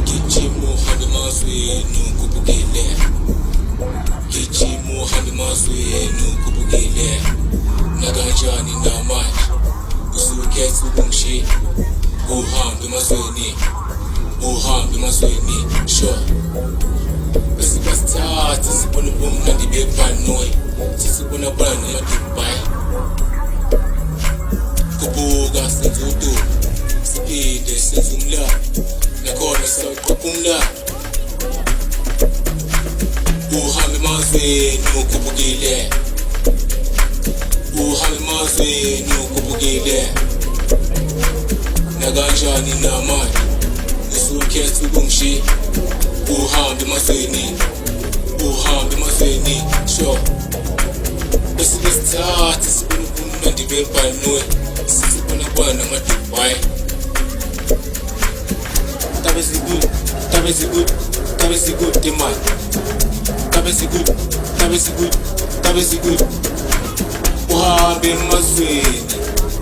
Gijimo hambe mazwenu kubukile. Gijimo hambe mazwenu kubukile. Nakanjani namanje usukhetha ubungishi. Uhambe mazweni, uhambe mazweni, sure. Besibasithatha sibona ubumnandi bebhanoyi, sisibona bana namaDubai. Kubuka senza udumo, siphinde senza umlando, nakhona sawuqopha umlando. Uhambe mazweni ukubukile. Uhambe mazweni ukubukile. Nakanjani namanje usukhetha ubungishi. Uhambe mazweni, uhambe mazweni, sure. Besibasithatha sibona ubumnandi bebhanoyi, sisibona bana namaDubai. Tabesi good, tabesi good, tabesi good, man. Tabesi good, tabesi good, tabesi good. Uhambe mazweni,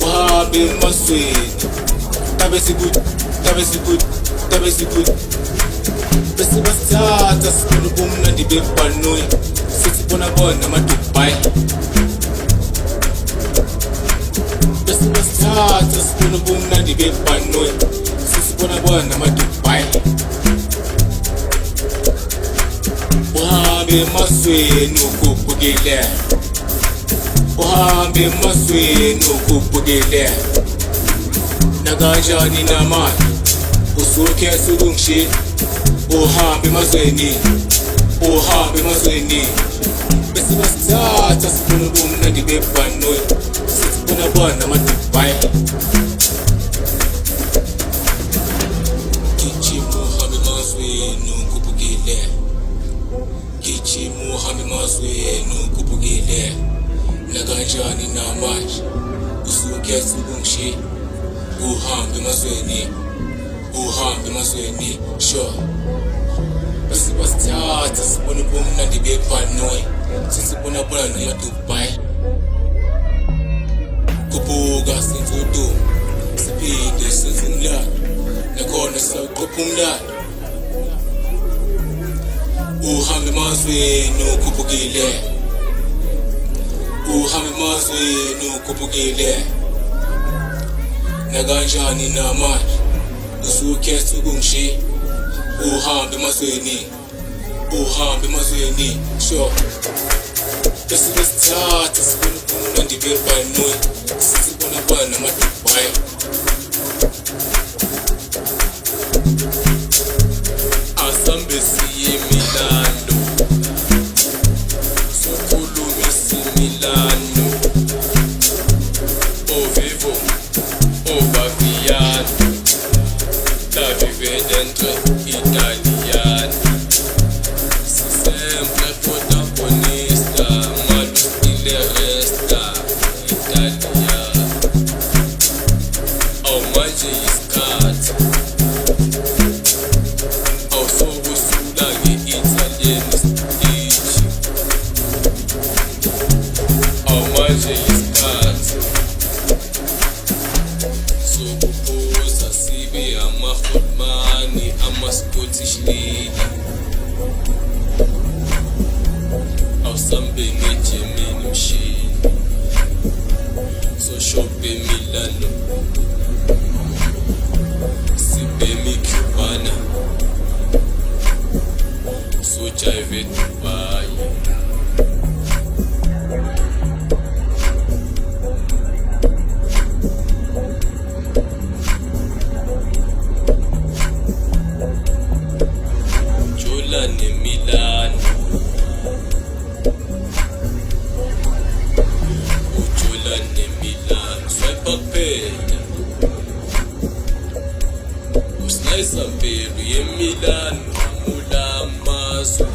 uhambe mazweni. Tabesi good, tabesi good, tabesi good. Besibasithatha sibona ubumnandi bebhanoyi, sisibona bana namaDubai. Besibasithatha sibona ubumnandi bebhanoyi, sisibona bana namaDubai. Uhambe mazweni ukubukile. Uhambe mazweni ukubukile. Nakanjani namanje usukhetha ubungishi. Uhambe mazweni, uhambe mazweni. Besibasithatha sibona ubumnandi bebhanoyi, sisibona bana namaDubai. Gijimo uhambe mazweni ukubukile. Gijimo uhambe mazweni ukubukile. Nakanjani namanje usukhetha ubungishi. Uhambe mazweni, uhambe mazweni, sure. Besibasithatha sibona ubumnandi bebhanoyi, sisibona bana namaDubai. Kubuka senza udumo, siphinde senza umlando, nakhona sawuqopha umlando. Uhambe mazweni ukubukile. Uhambe mazweni ukubukile. Nakanjani namanje usukhetha ubungishi. Uhambe mazweni, uhambe mazweni, sure. Besibasithatha sibona ubumnandi bebhanoyi, sisibona bana namaDubai. Asambe siye Milano, sokhulumisa Milano. O vivo, o baviano, la vive dentro italiano. Si sempre protagonista, ma lo stile resta italiano. Au mangi gli scatti, au sono sulla che italiani dici. Au mangi gli scatti, sokuposa sibe ama-Holmani, ama-Scottish lady. Awusambe ngeJemini mshini, so shope Milano, sibe mi-Cubana, so jive Dubai. Jola ne Milano, ujola ne Milano, swipe kuphela. Usnayisa mpelo ye Milano, amula amazwe.